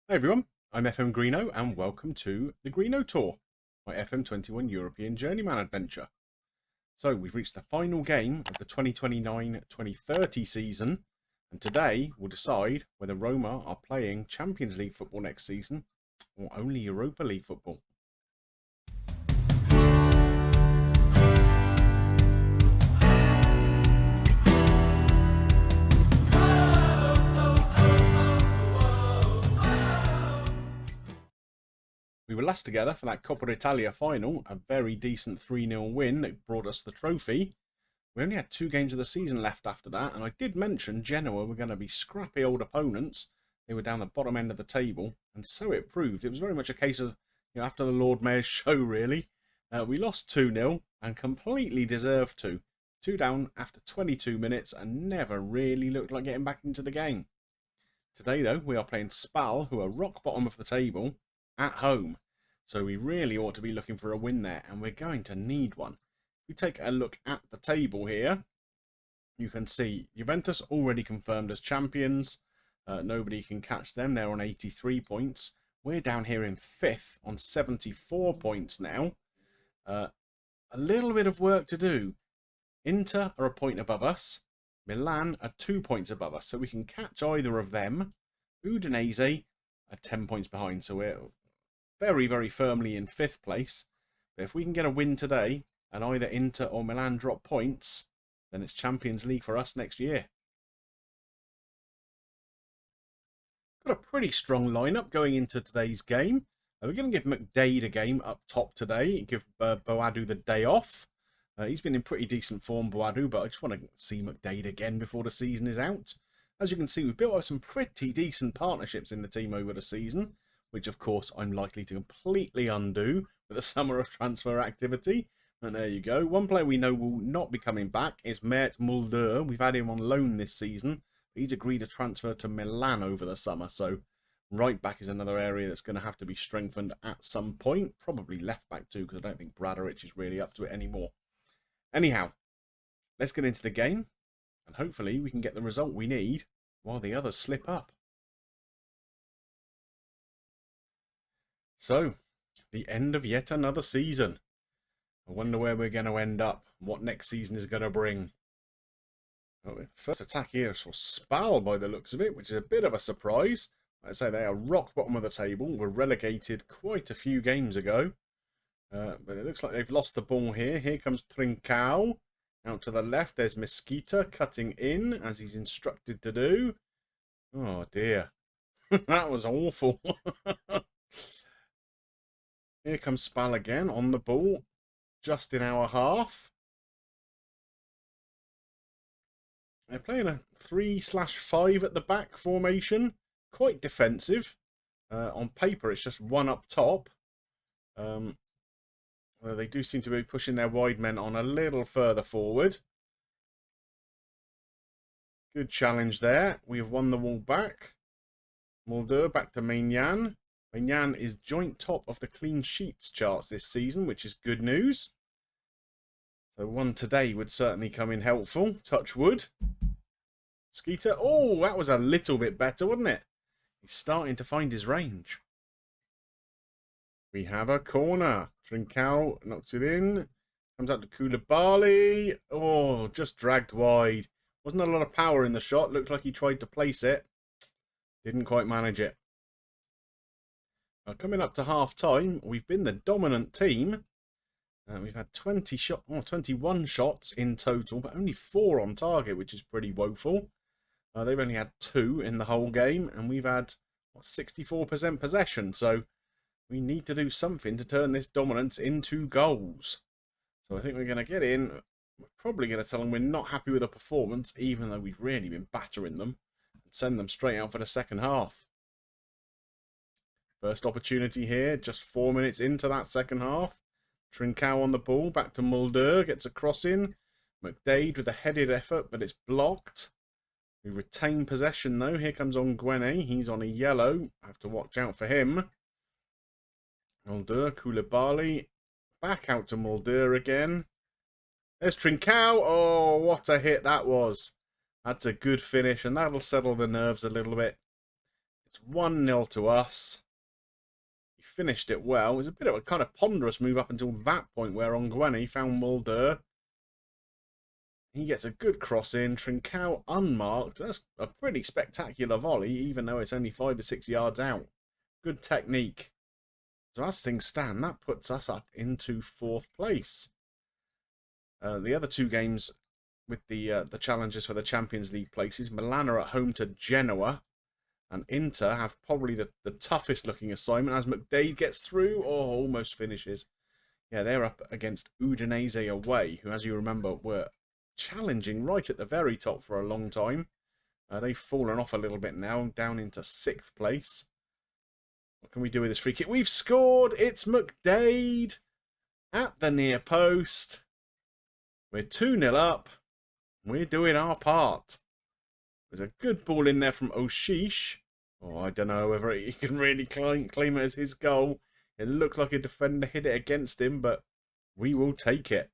Hey everyone, I'm FMGreeno and welcome to the Greeno Tour, my FM21 European journeyman adventure. So we've reached the final game of the 2029-2030 season, and today we'll decide whether Roma are playing Champions League football next season or only Europa League football. We were last together for that Coppa Italia final, a very decent 3-0 win that brought us the trophy. We only had 2 games of the season left after that, and I did mention Genoa were going to be scrappy old opponents. They were down the bottom end of the table, and so it proved. It was very much a case of, after the Lord Mayor's show, really. We lost 2-0 and completely deserved to. 2 down after 22 minutes and never really looked like getting back into the game. Today, though, we are playing Spal, who are rock bottom of the table, at home. So we really ought to be looking for a win there, and we're going to need one. If we take a look at the table here, you can see Juventus already confirmed as champions. Nobody can catch them. They're on 83 points. We're down here in 5th on 74 points now. A little bit of work to do. Inter are a point above us. Milan are 2 points above us, so we can catch either of them. Udinese are 10 points behind, so we're very, very firmly in 5th place. But if we can get a win today, and either Inter or Milan drop points, then it's Champions League for us next year. Got a pretty strong lineup going into today's game. We're going to give McDade a game up top today, give Boadu the day off. He's been in pretty decent form, Boadu, but I just want to see McDade again before the season is out. As you can see, we've built up some pretty decent partnerships in the team over the season, which of course I'm likely to completely undo with the summer of transfer activity. And there you go. One player we know will not be coming back is Mert Mulder. We've had him on loan this season. He's agreed a transfer to Milan over the summer, so right back is another area that's going to have to be strengthened at some point. Probably left back too, because I don't think Bradaric is really up to it anymore. Anyhow, let's get into the game, and hopefully we can get the result we need while the others slip up. So, the end of yet another season. I wonder where we're going to end up, what next season is going to bring. Oh, first attack here is for Spal by the looks of it, which is a bit of a surprise. Like I say, they are rock bottom of the table. Were relegated quite a few games ago. But it looks like they've lost the ball here. Here comes Trincao. Out to the left, there's Mesquita cutting in, as he's instructed to do. Oh, dear. That was awful. Here comes Spal again on the ball. Just in our half. They're playing a 3/5 at the back formation. Quite defensive. On paper, it's just one up top. Well, they do seem to be pushing their wide men on a little further forward. Good challenge there. We have won the wall back. Mulder back to Maignan. Maignan is joint top of the clean sheets charts this season, which is good news. So one today would certainly come in helpful. Touch wood. Skeeter. Oh, that was a little bit better, wasn't it? He's starting to find his range. We have a corner. Trincao knocks it in. Comes out to Koulibaly. Oh, just dragged wide. Wasn't a lot of power in the shot. Looked like he tried to place it. Didn't quite manage it. Coming up to half time, we've been the dominant team. We've had 21 shots in total, but only 4 on target, which is pretty woeful. They've only had 2 in the whole game, and we've had 64% possession. So we need to do something to turn this dominance into goals. So I think we're going to get in. We're probably going to tell them we're not happy with the performance, even though we've really been battering them, and send them straight out for the second half. First opportunity here, just 4 minutes into that second half. Trincao on the ball, back to Mulder, gets a cross in. McDade with a headed effort, but it's blocked. We retain possession though. Here comes Onguene. He's on a yellow. I have to watch out for him. Mulder, Koulibaly. Back out to Mulder again. There's Trincao. Oh, what a hit that was. That's a good finish, and that'll settle the nerves a little bit. It's 1-0 to us. He finished it well. It was a bit of a kind of ponderous move up until that point where Ongwene found Mulder. He gets a good cross in. Trincao unmarked. That's a pretty spectacular volley, even though it's only 5 or 6 yards out. Good technique. So as things stand, that puts us up into 4th place. The other 2 games with the challenges for the Champions League places, Milan are at home to Genoa, and Inter have probably the toughest looking assignment as McDade gets through, or almost finishes. Yeah, they're up against Udinese away, who, as you remember, were challenging right at the very top for a long time. They've fallen off a little bit now, down into 6th place. What can we do with this free kick? We've scored! It's McDade at the near post. We're 2-0 up. We're doing our part. There's a good ball in there from Oshish. Oh, I don't know whether he can really claim it as his goal. It looked like a defender hit it against him, but we will take it.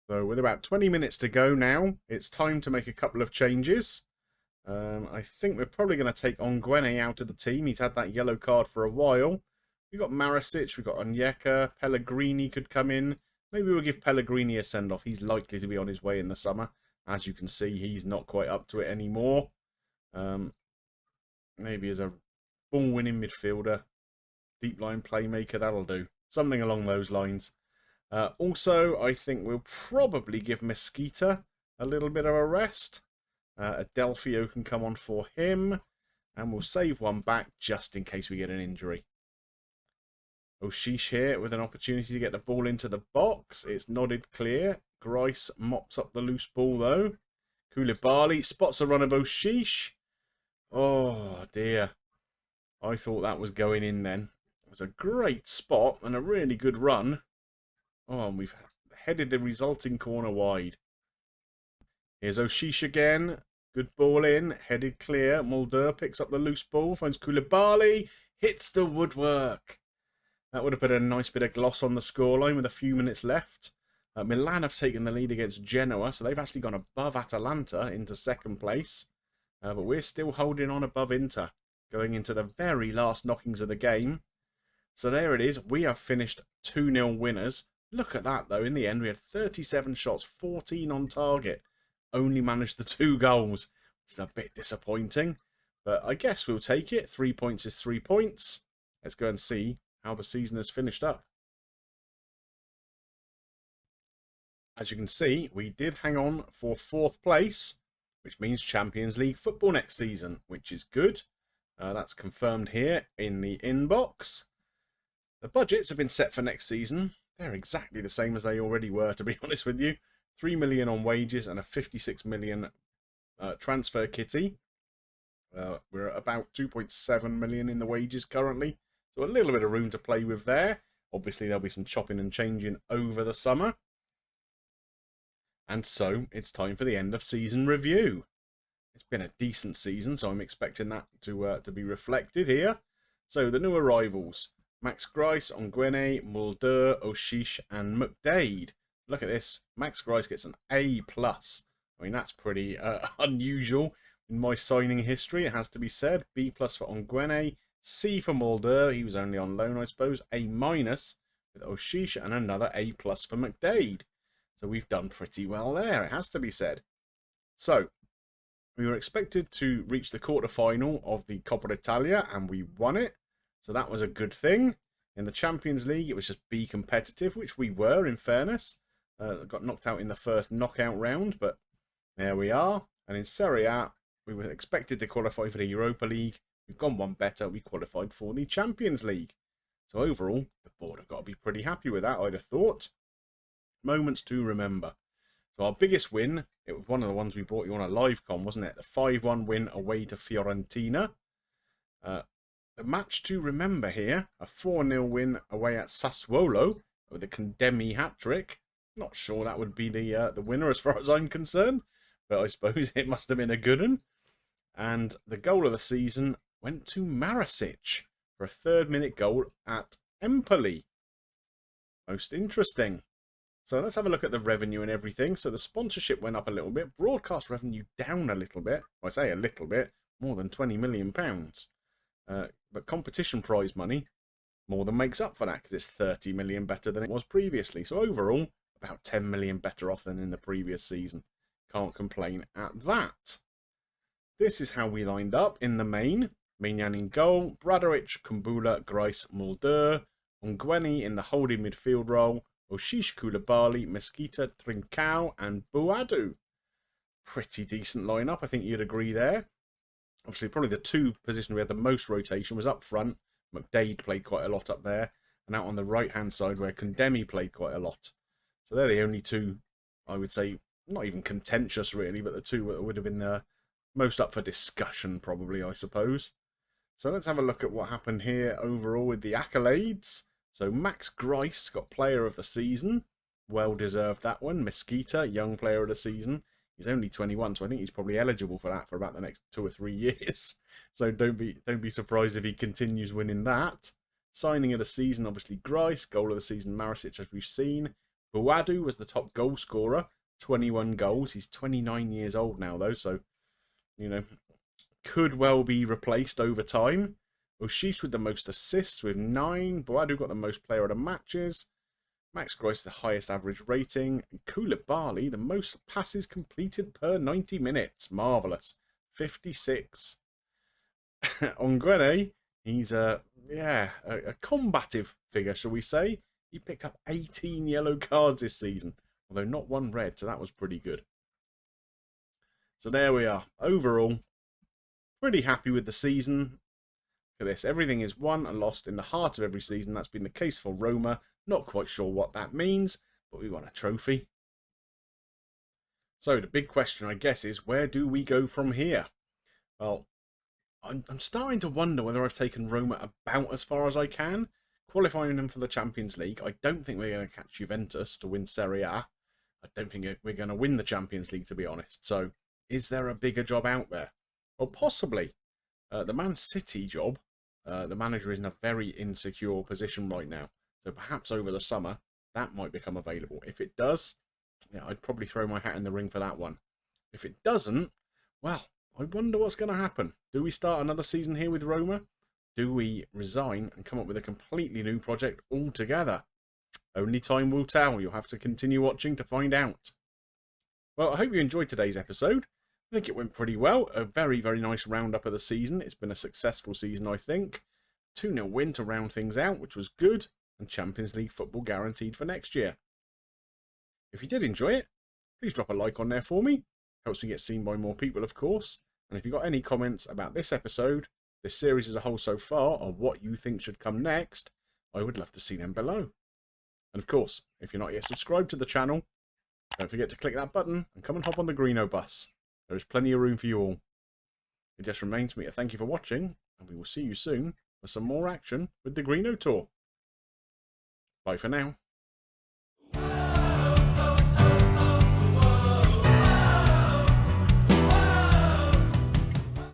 So with about 20 minutes to go now, it's time to make a couple of changes. I think we're probably going to take Ongwene out of the team. He's had that yellow card for a while. We've got Marisic, we've got Onyeka, Pellegrini could come in. Maybe we'll give Pellegrini a send-off. He's likely to be on his way in the summer. As you can see, he's not quite up to it anymore. Maybe as a ball-winning midfielder, deep-line playmaker, that'll do. Something along those lines. Also, I think we'll probably give Mesquita a little bit of a rest. Adelphio can come on for him. And we'll save one back just in case we get an injury. Oshish here with an opportunity to get the ball into the box. It's nodded clear. Grice mops up the loose ball though. Koulibaly spots a run of Oshish. Oh dear. I thought that was going in then. It was a great spot and a really good run. Oh, and we've headed the resulting corner wide. Here's Oshish again. Good ball in. Headed clear. Mulder picks up the loose ball. Finds Koulibaly. Hits the woodwork. That would have put a nice bit of gloss on the scoreline with a few minutes left. Milan have taken the lead against Genoa, so they've actually gone above Atalanta into 2nd place. But we're still holding on above Inter, going into the very last knockings of the game. So there it is. We have finished 2-0 winners. Look at that, though. In the end, we had 37 shots, 14 on target. Only managed the 2 goals, which is a bit disappointing. But I guess we'll take it. 3 points is 3 points. Let's go and see how the season has finished up. As you can see, we did hang on for 4th place, which means Champions League football next season, which is good. That's confirmed here in the inbox. The budgets have been set for next season. They're exactly the same as they already were, to be honest with you. 3 million on wages and a 56 million transfer kitty. We're at about 2.7 million in the wages currently. So a little bit of room to play with there. Obviously, there'll be some chopping and changing over the summer. And so, it's time for the end of season review. It's been a decent season, so I'm expecting that to be reflected here. So, the new arrivals. Max Grice, Ongwene, Mulder, Oshish, and McDade. Look at this. Max Grice gets an A+. I mean, that's pretty unusual in my signing history, it has to be said. B+ for Ongwene. C for Mulder. He was only on loan, I suppose. A- with Oshish, and another A+ for McDade. So we've done pretty well there, it has to be said. So, we were expected to reach the quarter-final of the Coppa Italia, and we won it. So that was a good thing. In the Champions League, it was just be competitive, which we were, in fairness. Got knocked out in the first knockout round, but there we are. And in Serie A, we were expected to qualify for the Europa League. We've gone one better. We qualified for the Champions League. So overall, the board have got to be pretty happy with that, I'd have thought. Moments to remember. So our biggest win, it was one of the ones we brought you on a live con, wasn't it? The 5-1 win away to Fiorentina. The match to remember here, a 4-0 win away at Sassuolo with a Condemi hat-trick. Not sure that would be the winner as far as I'm concerned, but I suppose it must have been a good one. And the goal of the season went to Marisic for a 3rd-minute goal at Empoli. Most interesting. So let's have a look at the revenue and everything. So the sponsorship went up a little bit. Broadcast revenue down a little bit. I say a little bit. more than £20 million. But competition prize money more than makes up for that, because it's 30 million better than it was previously. So overall, about 10 million better off than in the previous season. Can't complain at that. This is how we lined up in the main. Maignan in goal, Bradovich, Kumbula, Grice, Mulder, Ongweni in the holding midfield role, Oshish, Koulibaly, Mesquita, Trincao, and Boadu. Pretty decent lineup, I think you'd agree there. Obviously, probably the two positions we had the most rotation was up front. McDade played quite a lot up there, and out on the right-hand side where Kondemi played quite a lot. So they're the only two, I would say, not even contentious really, but the two that would have been most up for discussion probably, I suppose. So let's have a look at what happened here overall with the accolades. So Max Grice got Player of the Season. Well deserved that one. Mesquita, Young Player of the Season. He's only 21, so I think he's probably eligible for that for about the next 2 or 3 years. So don't be surprised if he continues winning that. Signing of the season, obviously Grice. Goal of the season, Marisic, as we've seen. Boadu was the top goal scorer. 21 goals. He's 29 years old now, though, so, you know, could well be replaced over time. Oshish with the most assists with 9. Boadu got the most player of the matches. Max Grice the highest average rating. And Koulibaly the most passes completed per 90 minutes. Marvellous. 56. Ongweni, he's a combative figure, shall we say. He picked up 18 yellow cards this season, although not one red, so that was pretty good. So there we are. Overall, pretty happy with the season. Look at this. Everything is won and lost in the heart of every season. That's been the case for Roma. Not quite sure what that means, but we won a trophy. So the big question, I guess, is where do we go from here? Well, I'm starting to wonder whether I've taken Roma about as far as I can. Qualifying them for the Champions League. I don't think we're going to catch Juventus to win Serie A. I don't think we're going to win the Champions League, to be honest. So, is there a bigger job out there? Well, possibly. The Man City job, the manager is in a very insecure position right now. So perhaps over the summer, that might become available. If it does, yeah, I'd probably throw my hat in the ring for that one. If it doesn't, well, I wonder what's going to happen. Do we start another season here with Roma? Do we resign and come up with a completely new project altogether? Only time will tell. You'll have to continue watching to find out. Well, I hope you enjoyed today's episode. I think it went pretty well. A very, very nice roundup of the season. It's been a successful season, I think. 2-0 win to round things out, which was good. And Champions League football guaranteed for next year. If you did enjoy it, please drop a like on there for me. Helps me get seen by more people, of course. And if you've got any comments about this episode, this series as a whole so far, or what you think should come next, I would love to see them below. And of course, if you're not yet subscribed to the channel, don't forget to click that button and come and hop on the Greenobus. There is plenty of room for you all. It just remains for me to thank you for watching, and we will see you soon for some more action with the Greeno Tour. Bye for now.